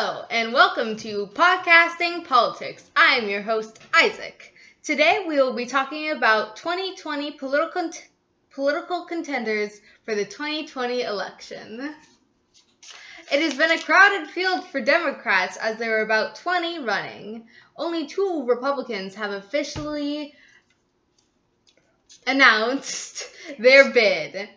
Hello, and welcome to Podcasting Politics. I am your host, Isaac. Today we will be talking about 2020 political contenders for the 2020 election. It has been a crowded field for Democrats as there are about 20 running. Only 2 Republicans have officially announced their bid.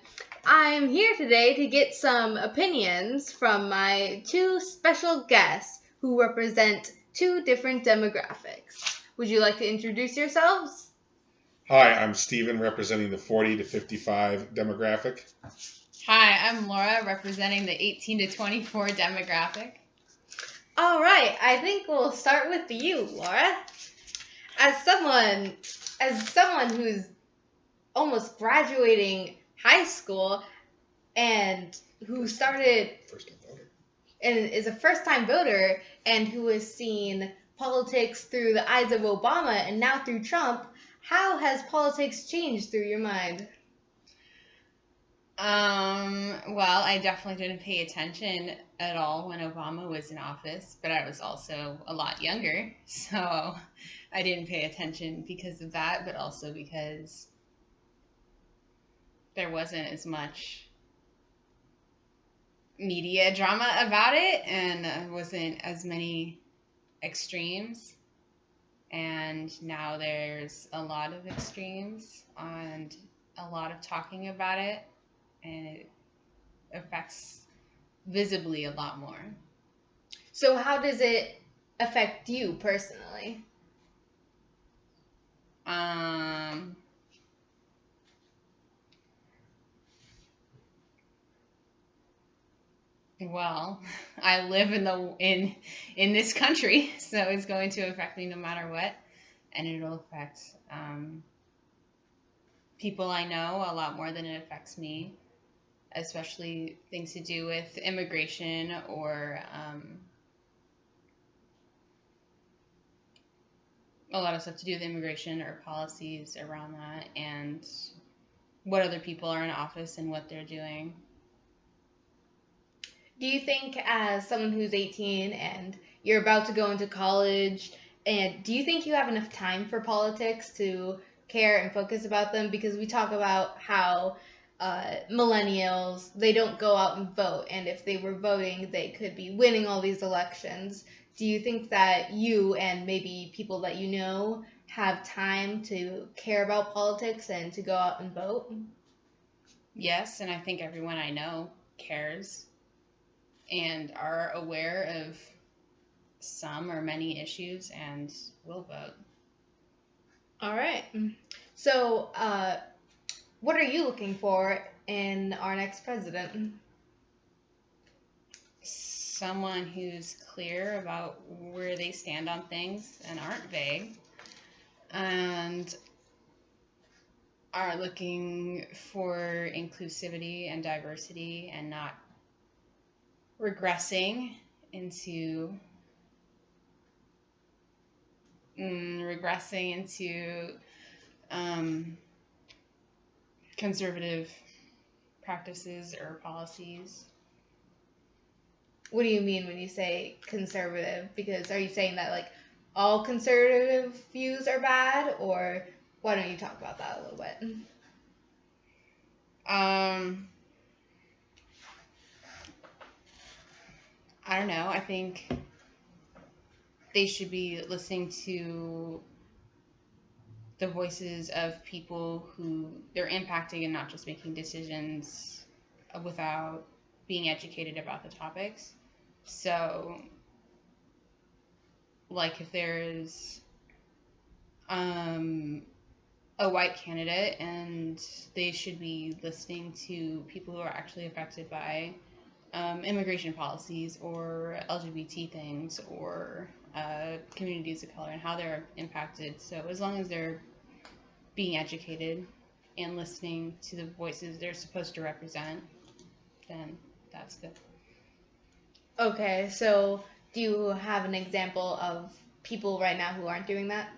I'm here today to get some opinions from my 2 special guests who represent 2 different demographics. Would you like to introduce yourselves? Hi, I'm Steven, representing the 40 to 55 demographic. Hi, I'm Laura, representing the 18 to 24 demographic. All right, I think we'll start with you, Laura. As someone who's almost graduating high school and who started and is a first-time voter and who has seen politics through the eyes of Obama and now through Trump, how has politics changed through your mind? Well, I definitely didn't pay attention at all when Obama was in office, but I was also a lot younger, so I didn't pay attention because of that, but also because there wasn't as much media drama about it, and wasn't as many extremes. And now there's a lot of extremes and a lot of talking about it, and it affects visibly a lot more. So how does it affect you personally? Well, I live in this country, so it's going to affect me no matter what, and it'll affect people I know a lot more than it affects me, especially things to do with immigration or a lot of stuff to do with immigration or policies around that, and what other people are in office and what they're doing. Do you think, as someone who's 18 and you're about to go into college, and do you think you have enough time for politics to care and focus about them? Because we talk about how millennials, they don't go out and vote, and if they were voting, they could be winning all these elections. Do you think that you and maybe people that you know have time to care about politics and to go out and vote? Yes, and I think everyone I know cares and are aware of some or many issues and will vote. All right. So, what are you looking for in our next president? Someone who's clear about where they stand on things and aren't vague, and are looking for inclusivity and diversity and not regressing into conservative practices or policies. What do you mean when you say conservative? Because are you saying that like all conservative views are bad, or why don't you talk about that a little bit? I don't know. I think they should be listening to the voices of people who they're impacting and not just making decisions without being educated about the topics. So, like if there's a white candidate, and they should be listening to people who are actually affected by immigration policies or LGBT things or communities of color and how they're impacted. So as long as they're being educated and listening to the voices they're supposed to represent, then that's good. Okay, so do you have an example of people right now who aren't doing that?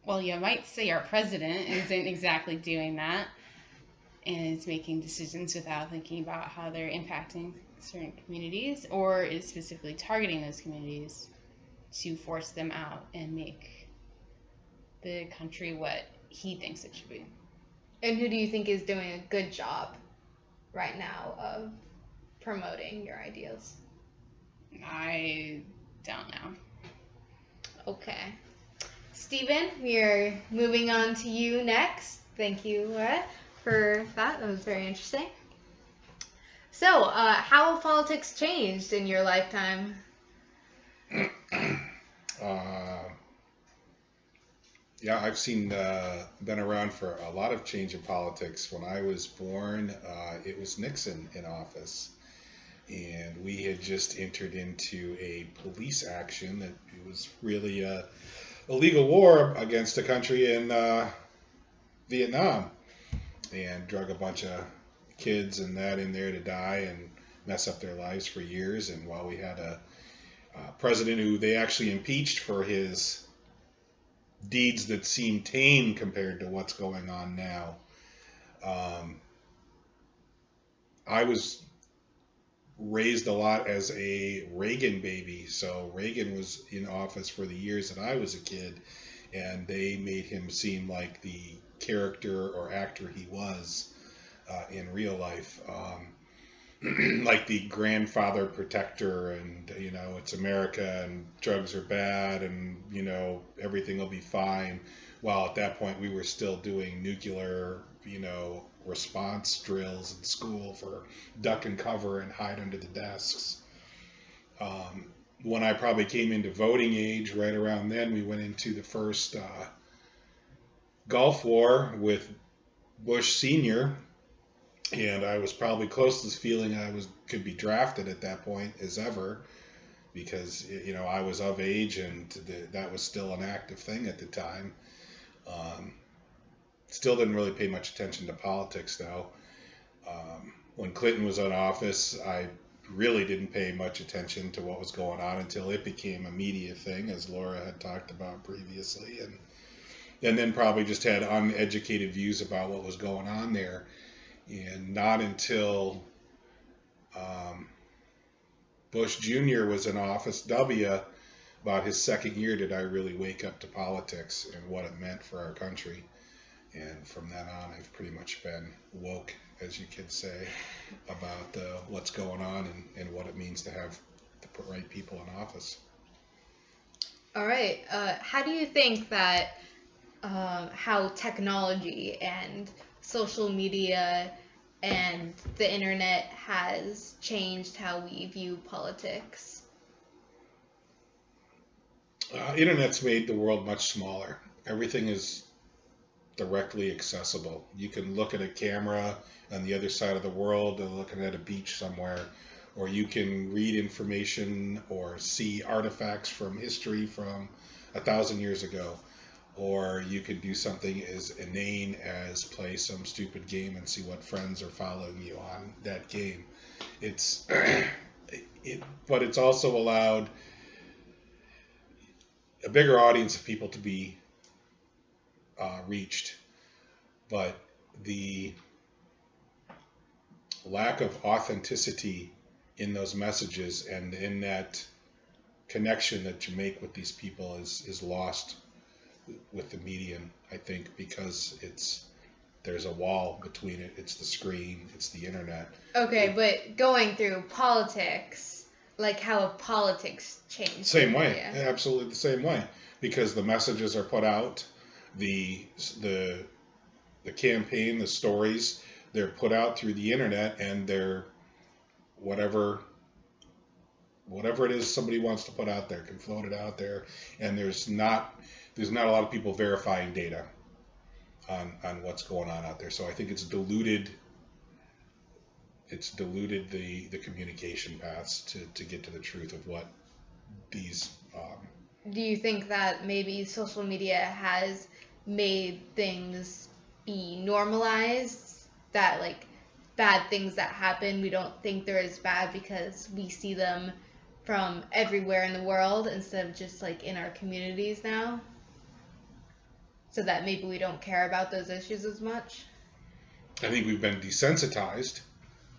Well, you might say our president isn't exactly doing that. is making decisions without thinking about how they're impacting certain communities, or is specifically targeting those communities to force them out and make the country what he thinks it should be. And who do you think is doing a good job right now of promoting your ideas? I don't know. Okay. Stephen, we are moving on to you next. Thank you, Laura, for that. That was very interesting. So, how have politics changed in your lifetime? Yeah, I've been around for a lot of change in politics. When I was born, it was Nixon in office. And we had just entered into a police action that it was really a legal war against a country in Vietnam, and drug a bunch of kids and that in there to die and mess up their lives for years. And while we had a president who they actually impeached for his deeds that seem tame compared to what's going on now, I was raised a lot as a Reagan baby. So Reagan was in office for the years that I was a kid, and they made him seem like the character or actor he was in real life, like the grandfather protector, and it's America and drugs are bad, and everything will be fine. While at that point we were still doing nuclear response drills in school for duck and cover and hide under the desks. When I probably came into voting age, right around then, we went into the first Gulf War with Bush Sr., and I was probably closest feeling I could be drafted at that point as ever, because I was of age and that was still an active thing at the time. Still didn't really pay much attention to politics, though. When Clinton was in office, I really didn't pay much attention to what was going on until it became a media thing, as Laura had talked about previously, and then probably just had uneducated views about what was going on there. And not until Bush Jr. was in office, about his second year, did I really wake up to politics and what it meant for our country. And from then on, I've pretty much been woke, as you could say, about what's going on and what it means to have the right people in office. All right. How do you think that how technology and social media and the internet has changed how we view politics? Internet's made the world much smaller. Everything is directly accessible. You can look at a camera on the other side of the world and looking at a beach somewhere, or you can read information or see artifacts from history from 1,000 years ago, or you can do something as inane as play some stupid game and see what friends are following you on that game. But it's also allowed a bigger audience of people to be reached, but the lack of authenticity in those messages and in that connection that you make with these people is lost with the medium, I think, because there's a wall between it. It's the screen, it's the internet. Okay, but going through politics, like how have politics changed? Same way, absolutely the same way, because the messages are put out. The campaign, the stories, they're put out through the internet, and they're whatever it is somebody wants to put out there can float it out there, and there's not a lot of people verifying data on what's going on out there. So I think it's diluted the communication paths to get to the truth of what these. Do you think that maybe social media has made things be normalized, that like bad things that happen we don't think they're as bad because we see them from everywhere in the world instead of just like in our communities now, so that maybe we don't care about those issues as much? I think we've been desensitized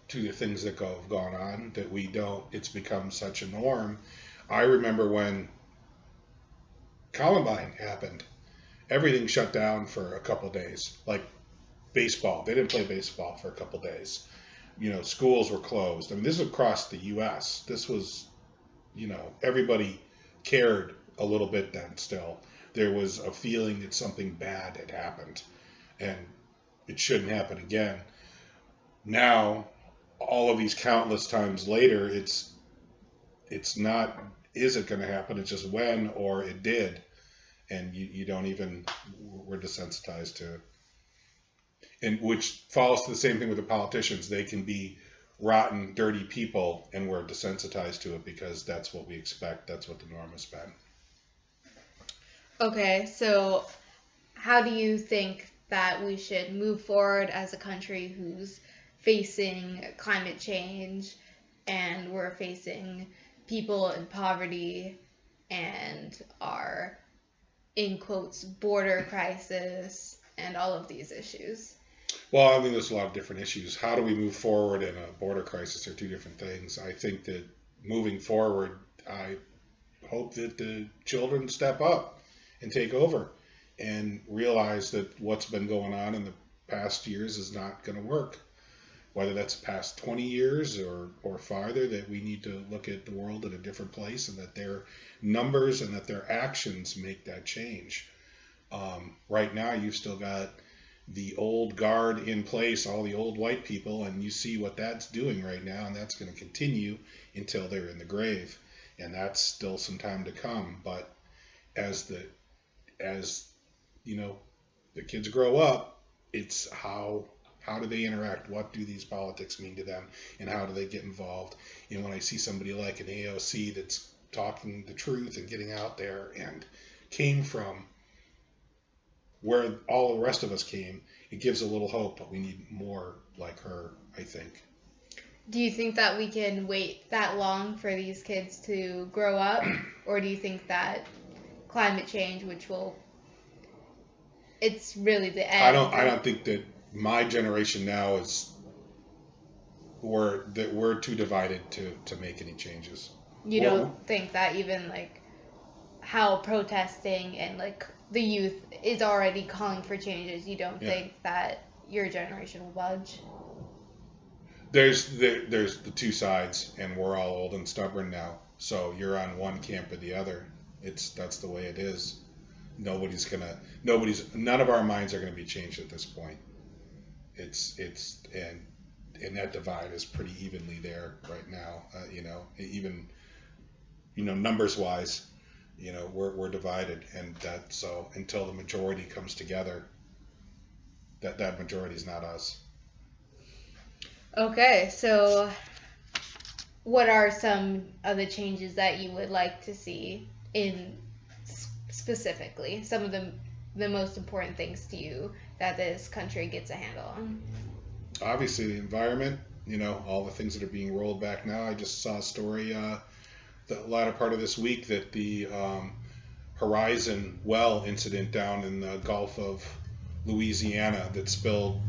to the things that have gone on that we don't. It's become such a norm. I remember when Columbine happened, everything shut down for a couple days. Like baseball, they didn't play baseball for a couple days. Schools were closed. I mean, this was across the U.S. This was, everybody cared a little bit then. Still, there was a feeling that something bad had happened, and it shouldn't happen again. Now, all of these countless times later, it's not, is it going to happen? It's just when, or it did, and you don't even, we're desensitized to it. And which follows to the same thing with the politicians. They can be rotten, dirty people, and we're desensitized to it because that's what we expect. That's what the norm has been. Okay, so how do you think that we should move forward as a country who's facing climate change, and we're facing people in poverty and our, in quotes, border crisis and all of these issues? Well, I mean, there's a lot of different issues. How do we move forward in a border crisis are two different things. I think that moving forward, I hope that the children step up and take over and realize that what's been going on in the past years is not going to work. Whether that's past 20 years or farther, that we need to look at the world in a different place, and that their numbers and that their actions make that change. Right now, you've still got the old guard in place, all the old white people, and you see what that's doing right now, and that's going to continue until they're in the grave, and that's still some time to come. But as the kids grow up, it's how do they interact? What do these politics mean to them, and how do they get involved? And when I see somebody like an AOC that's talking the truth and getting out there and came from where all the rest of us came, it gives a little hope, but we need more like her, I think. Do you think that we can wait that long for these kids to grow up? Or do you think that climate change, it's really the end? I don't think that my generation now we're too divided to make any changes. You don't think that even like how protesting and like the youth is already calling for changes, you don't think that your generation will budge? There's the two sides, and we're all old and stubborn now. So you're on one camp or the other. That's the way it is. None of our minds are gonna be changed at this point. And that divide is pretty evenly there right now. Even numbers wise, we're divided, and so until the majority comes together, that majority is not us. Okay, so what are some of the changes that you would like to see in specifically some of the most important things to you that this country gets a handle on? Obviously, the environment. All the things that are being rolled back now. I just saw a story the latter part of this week that the Horizon well incident down in the Gulf of Louisiana that spilled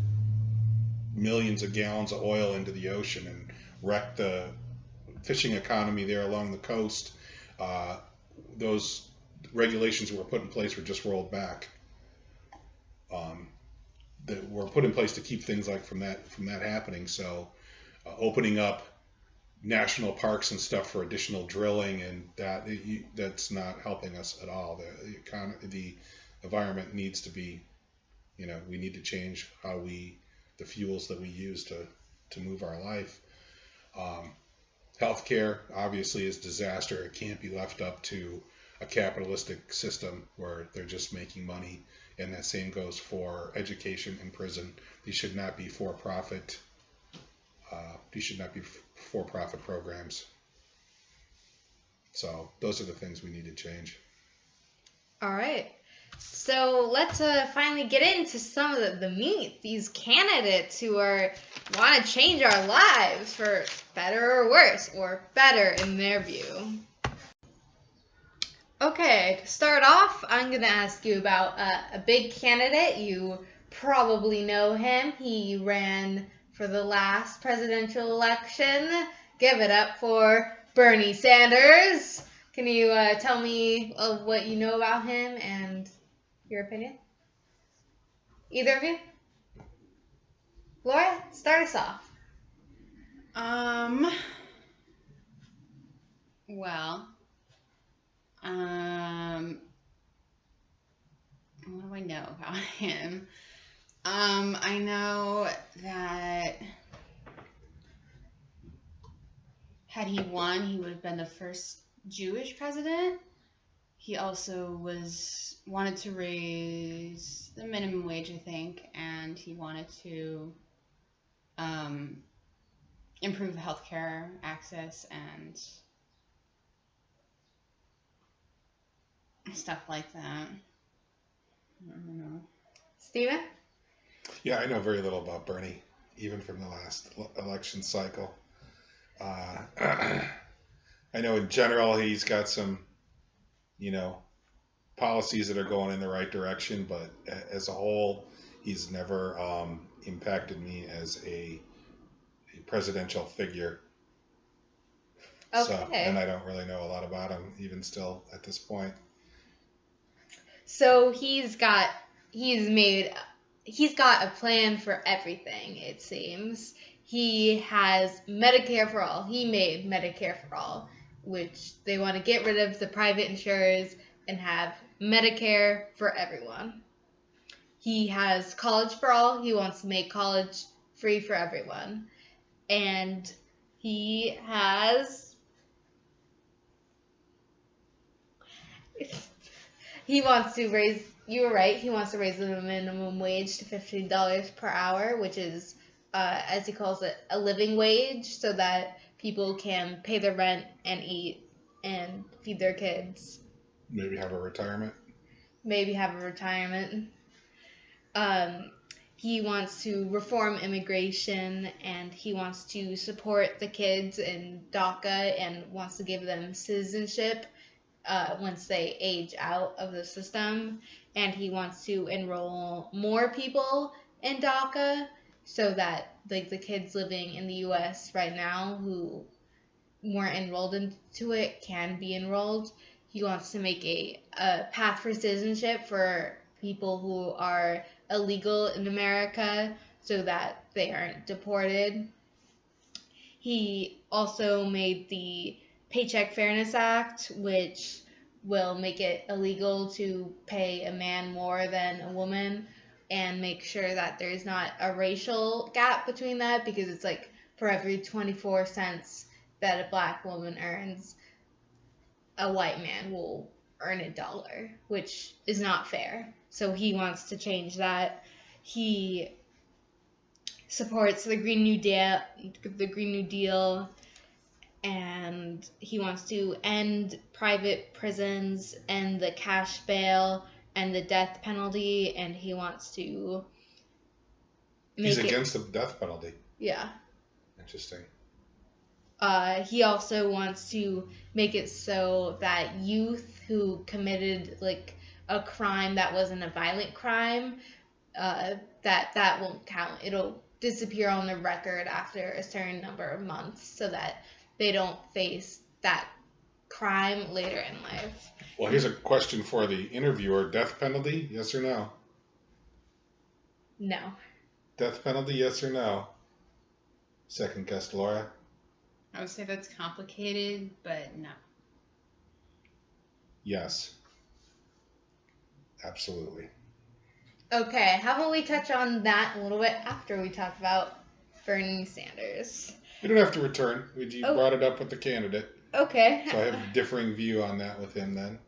millions of gallons of oil into the ocean and wrecked the fishing economy there along the coast. Those regulations that were put in place were just rolled back. That were put in place to keep things like from that happening. So opening up national parks and stuff for additional drilling, and that's not helping us at all. The environment needs to be, we need to change the fuels that we use to move our life. Healthcare obviously is disaster. It can't be left up to a capitalistic system where they're just making money. And that same goes for education and prison. These should not be for-profit. These should not be for-profit programs. So those are the things we need to change. All right. So let's finally get into some of the meat. These candidates who want to change our lives for better or worse, or better in their view. Okay, to start off, I'm going to ask you about a big candidate you probably know him. He ran for the last presidential election. Give it up for Bernie Sanders. Can you tell me what you know about him and your opinion? Either of you? Laura, start us off. Well, what do I know about him? I know that had he won, he would have been the first Jewish president. He also wanted to raise the minimum wage, I think, and he wanted to improve healthcare access and stuff like that. I don't know. Steven? Yeah, I know very little about Bernie, even from the last election cycle. I know in general he's got some, policies that are going in the right direction, but as a whole, he's never impacted me as a presidential figure. Okay. So, and I don't really know a lot about him, even still at this point. So he's got a plan for everything, it seems. He has Medicare for all. He made Medicare for all, which they want to get rid of the private insurers and have Medicare for everyone. He has college for all. He wants to make college free for everyone. And he has... He wants to raise, you were right, he wants to raise the minimum wage to $15 per hour, which is, as he calls it, a living wage, so that people can pay their rent and eat and feed their kids. Maybe have a retirement. He wants to reform immigration, and he wants to support the kids in DACA and wants to give them citizenship once they age out of the system, and he wants to enroll more people in DACA so that the kids living in the U.S. right now who weren't enrolled into it can be enrolled. He wants to make a path for citizenship for people who are illegal in America so that they aren't deported. He also made the Paycheck Fairness Act, which will make it illegal to pay a man more than a woman and make sure that there's not a racial gap between that, because it's like for every 24 cents that a black woman earns, a white man will earn $1, which is not fair. So he wants to change that. He supports the Green New Deal, and he wants to end private prisons and the cash bail and the death penalty, and he wants to He's against the death penalty. Yeah. Interesting. He also wants to make it so that youth who committed like a crime that wasn't a violent crime, that won't count. It'll disappear on the record after a certain number of months so that they don't face that crime later in life. Well, here's a question for the interviewer. Death penalty, yes or no? No. Death penalty, yes or no? Second guest, Laura. I would say that's complicated, but no. Yes. Absolutely. Okay, how about we touch on that a little bit after we talk about Bernie Sanders? You don't have to return. You brought it up with the candidate. Okay. So I have a differing view on that with him then.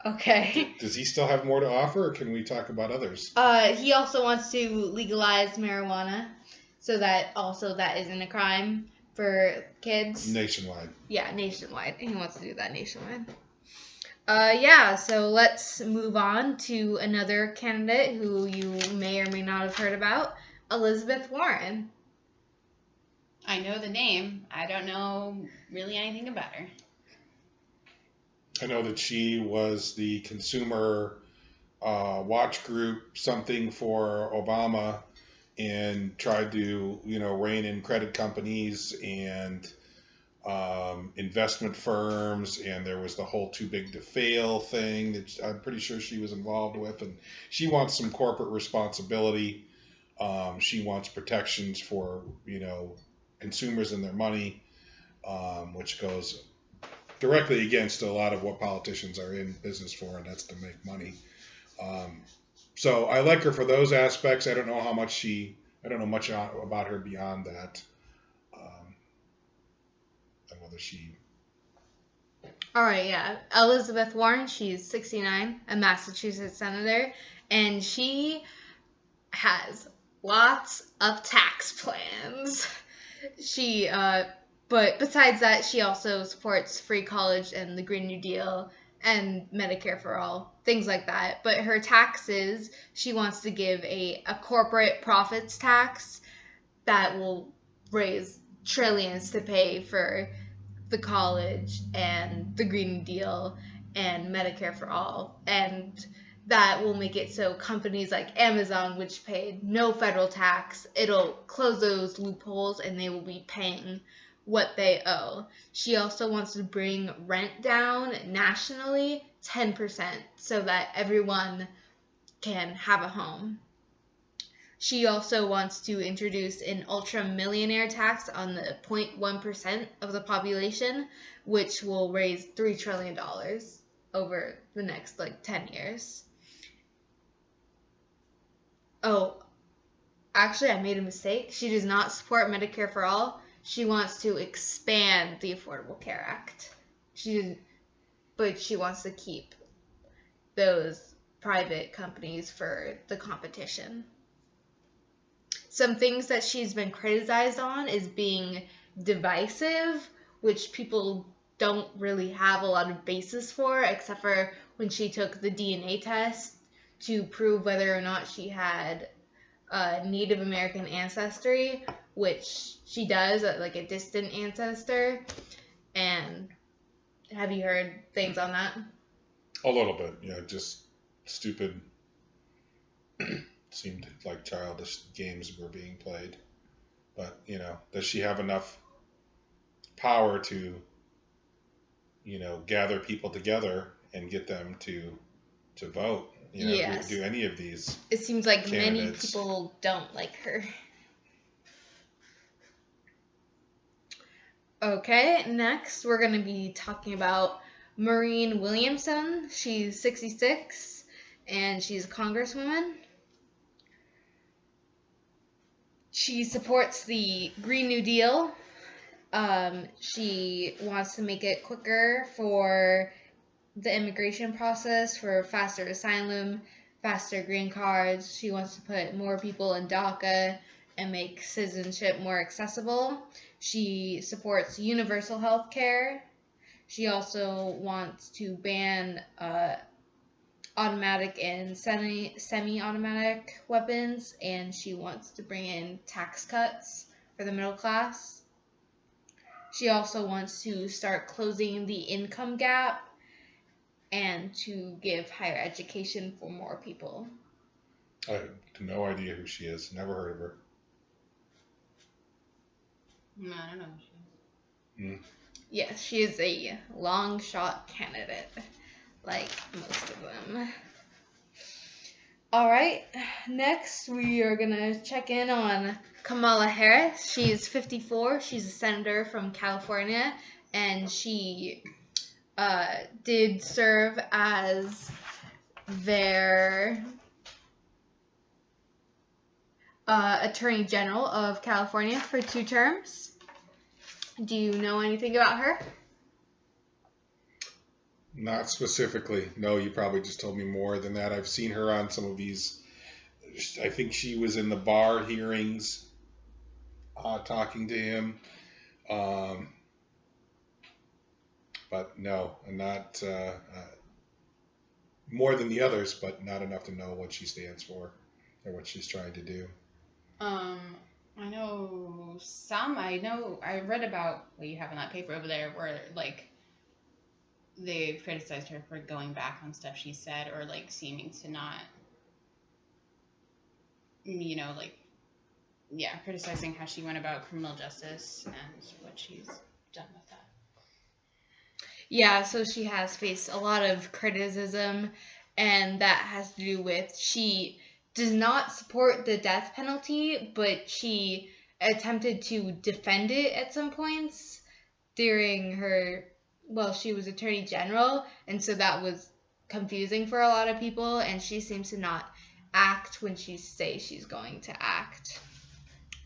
Okay. Does he still have more to offer, or can we talk about others? He also wants to legalize marijuana so that isn't a crime for kids. Nationwide. Yeah, nationwide. He wants to do that nationwide. Yeah, so let's move on to another candidate who you may or may not have heard about, Elizabeth Warren. I know the name. I don't know really anything about her. I know that she was the consumer watch group something for Obama and tried to, rein in credit companies and investment firms, and there was the whole too big to fail thing that I'm pretty sure she was involved with, and she wants some corporate responsibility. She wants protections for consumers and their money, which goes directly against a lot of what politicians are in business for, and that's to make money. Um, so I like her for those aspects. I don't know much about her beyond that. And whether she. All right, yeah. Elizabeth Warren, she's 69, a Massachusetts senator, and she has lots of tax plans. But besides that, she also supports free college and the Green New Deal and Medicare for all, things like that. But her taxes, she wants to give a corporate profits tax that will raise trillions to pay for the college and the Green New Deal and Medicare for all. And that will make it so companies like Amazon, which paid no federal tax, it'll close those loopholes and they will be paying what they owe. She also wants to bring rent down nationally 10% so that everyone can have a home. She also wants to introduce an ultra millionaire tax on the 0.1% of the population, which will raise $3 trillion over the next 10 years. Oh, actually, I made a mistake. She does not support Medicare for all. She wants to expand the Affordable Care Act. But she wants to keep those private companies for the competition. Some things that she's been criticized on is being divisive, which people don't really have a lot of basis for, except for when she took the DNA test to prove whether or not she had Native American ancestry, which she does, like a distant ancestor. And have you heard things on that? A little bit, just stupid. Seemed like childish games were being played. But, does she have enough power to, gather people together and get them to vote? Yes. Do any of these? It seems like candidates. Many people don't like her. Okay, next we're going to be talking about Maureen Williamson. She's 66 and she's a congresswoman. She supports the Green New Deal. She wants to make it quicker for the immigration process, for faster asylum, faster green cards. She wants to put more people in DACA and make citizenship more accessible. She supports universal health care. She also wants to ban automatic and semi-automatic weapons, and she wants to bring in tax cuts for the middle class. She also wants to start closing the income gap and to give higher education for more people. I have no idea who she is. Never heard of her. No, I don't know who she is. Yes, she is a long shot candidate, like most of them. Alright, next we are going to check in on Kamala Harris. She's 54. She's a senator from California, and she did serve as their Attorney General of California for 2 terms. Do you know anything about her? Not specifically. No, you probably just told me more than that. I've seen her on some of these. I think she was in the Barr hearings talking to him. But no, not more than the others, but not enough to know what she stands for or what she's trying to do. I know some. I read about what you have in that paper over there, where they've criticized her for going back on stuff she said, or like seeming to not, criticizing how she went about criminal justice and what she's done with that. Yeah, so she has faced a lot of criticism, and that has to do with she does not support the death penalty, but she attempted to defend it at some points during she was Attorney General, and so that was confusing for a lot of people, and she seems to not act when she says she's going to act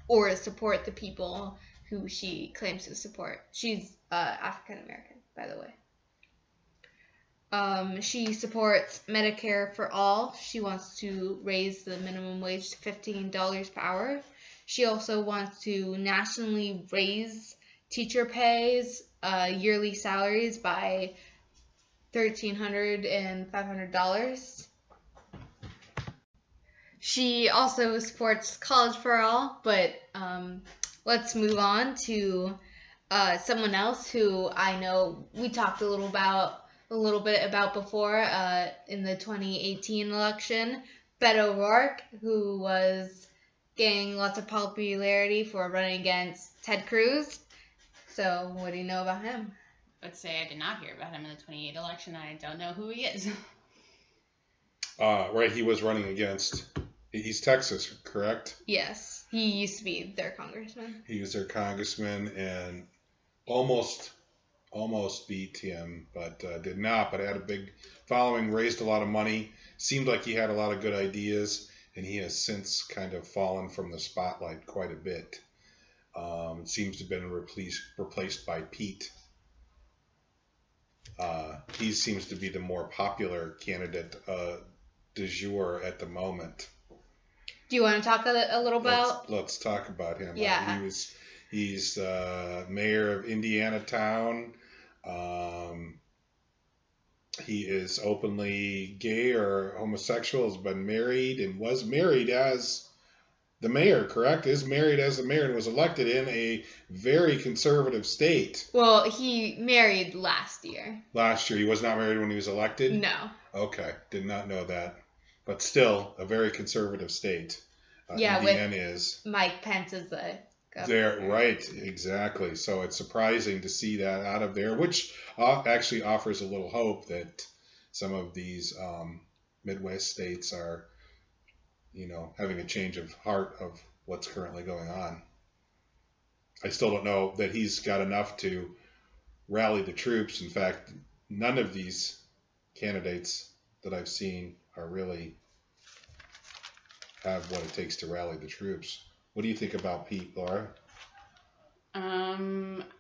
or support the people who she claims to support. She's African American, by the way. She supports Medicare for all. She wants to raise the minimum wage to $15 per hour. She also wants to nationally raise teacher pays, yearly salaries by $1,300 and $500. She also supports college for all, but let's move on to someone else who I know we talked a little bit about before in the 2018 election, Beto O'Rourke, who was gaining lots of popularity for running against Ted Cruz. So, what do you know about him? I'd say I did not hear about him in the 2018 election. I don't know who he is. Right, he was running against. He's Texas, correct? Yes, he used to be their congressman. He was their congressman and almost beat him, but did not. But had a big following, raised a lot of money. Seemed like he had a lot of good ideas, and he has since kind of fallen from the spotlight quite a bit. Seems to have been replaced by Pete. He seems to be the more popular candidate du jour at the moment. Do you want to talk a little about? Let's talk about him. Yeah. He's mayor of Indianatown. He is openly gay or homosexual. Has been married and was married as the mayor. Correct? Is married as the mayor and was elected in a very conservative state. Well, he married last year. Last year, he was not married when he was elected. No. Okay, did not know that. But still, a very conservative state. Indiana is. Mike Pence is the governor. There, right, exactly. So it's surprising to see that out of there, which actually offers a little hope that some of these Midwest states are, having a change of heart of what's currently going on. I still don't know that he's got enough to rally the troops. In fact, none of these candidates that I've seen are really have what it takes to rally the troops. What do you think about Pete, Laura? I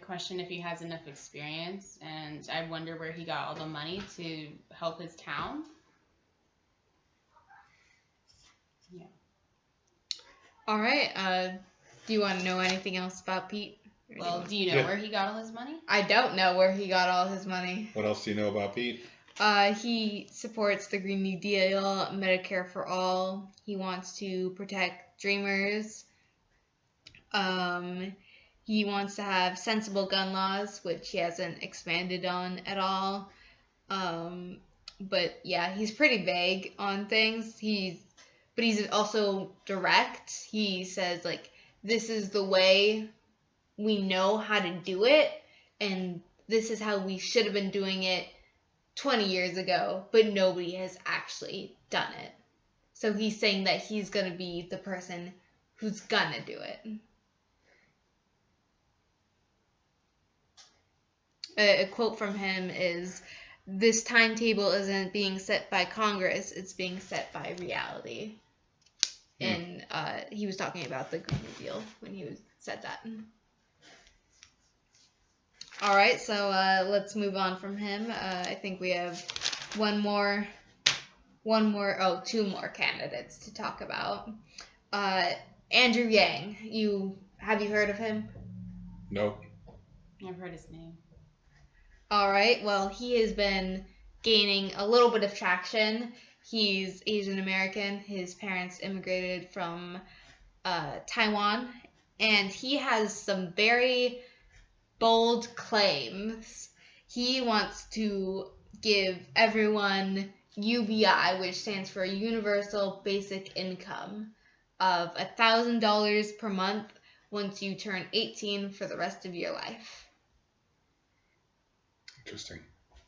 question if he has enough experience, and I wonder where he got all the money to help his town. Yeah. All right. Do you want to know anything else about Pete? Well, do you know where he got all his money? I don't know where he got all his money. What else do you know about Pete? He supports the Green New Deal, Medicare for all. He wants to protect Dreamers. He wants to have sensible gun laws, which he hasn't expanded on at all. But yeah, he's pretty vague on things. But he's also direct. He says, like, this is the way we know how to do it, and this is how we should have been doing it 20 years ago, but nobody has actually done it. So he's saying that he's going to be the person who's going to do it. A quote from him is, "This timetable isn't being set by Congress, it's being set by reality." And he was talking about the Green New Deal when he said that. All right, so let's move on from him. I think we have two more candidates to talk about. Andrew Yang. Have you heard of him? Nope. I've heard his name. All right, well, he has been gaining a little bit of traction. He's Asian American. His parents immigrated from Taiwan, and he has some very bold claims he wants to give everyone UBI, which stands for Universal Basic Income, of $1,000 per month once you turn 18 for the rest of your life. Interesting.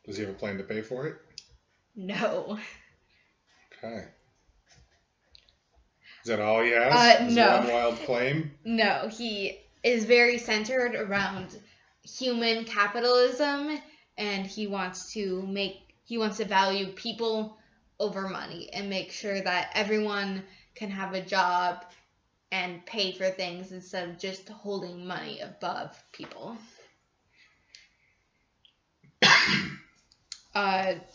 Does he have a plan to pay for it? No. Okay. Is that all he has? No. One wild claim? No, he is very centered around human capitalism, and he wants to value people over money and make sure that everyone can have a job and pay for things instead of just holding money above people.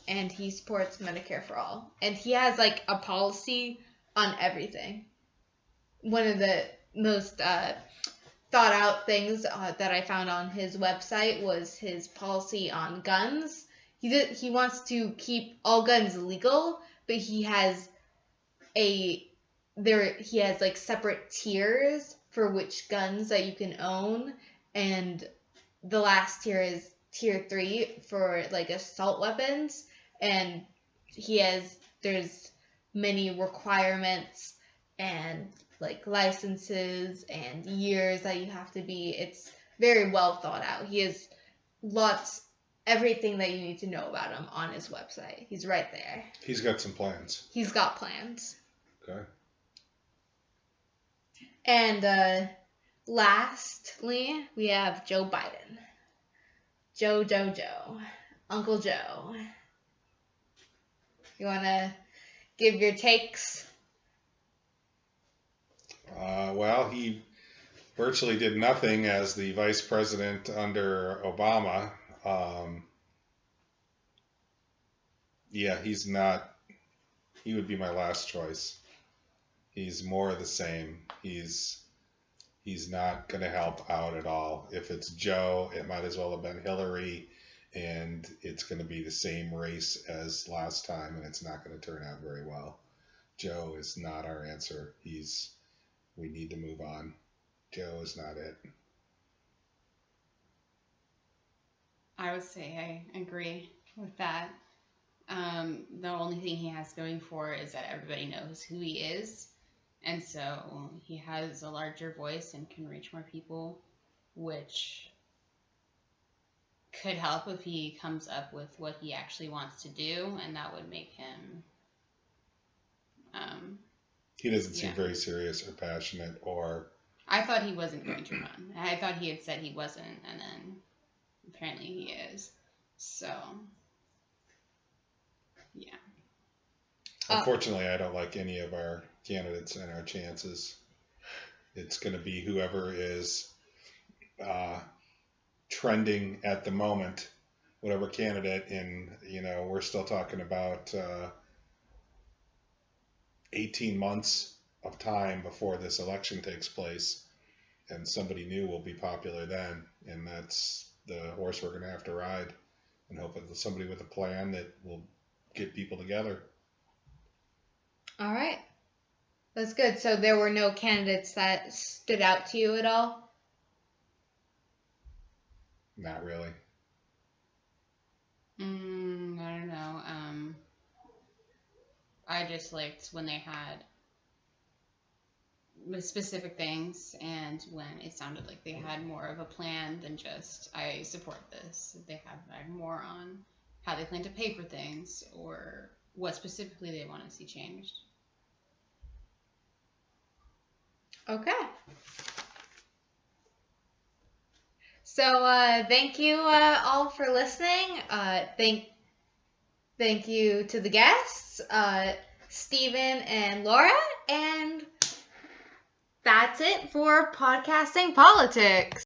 And he supports Medicare for all. And he has like a policy on everything. One of the most thought out things that I found on his website was his policy on guns. He wants to keep all guns legal, but he has like separate tiers for which guns that you can own, and the last tier is tier 3 for like assault weapons, and there's many requirements and like licenses and years that you have to be. It's very well thought out. He has everything that you need to know about him on his website. He's right there. He's got some plans. He's got plans. Okay. And lastly, we have Joe Biden. Joe. Uncle Joe. You want to give your takes? Well, he virtually did nothing as the vice president under Obama. Yeah, he's not. He would be my last choice. He's more of the same. He's not going to help out at all. If it's Joe, it might as well have been Hillary, and it's going to be the same race as last time, and it's not going to turn out very well. Joe is not our answer. We need to move on. Joe is not it. I would say I agree with that. The only thing he has going for it is that everybody knows who he is. And so he has a larger voice and can reach more people, which could help if he comes up with what he actually wants to do, and that would make him... he doesn't seem very serious or passionate or... I thought he wasn't going to run. I thought he had said he wasn't, and then apparently he is. So, yeah. Unfortunately, I don't like any of our candidates and our chances. It's going to be whoever is trending at the moment, whatever candidate. And, we're still talking about 18 months of time before this election takes place, and somebody new will be popular then, and that's the horse we're going to have to ride, and hope it's somebody with a plan that will get people together. All right. That's good. So there were no candidates that stood out to you at all? Not really. I don't know. I just liked when they had specific things, and when it sounded like they had more of a plan than just, I support this. They have more on how they plan to pay for things, or what specifically they want to see changed. Okay. So thank you all for listening. Thank you to the guests, Stephen and Laura, and that's it for Podcasting Politics.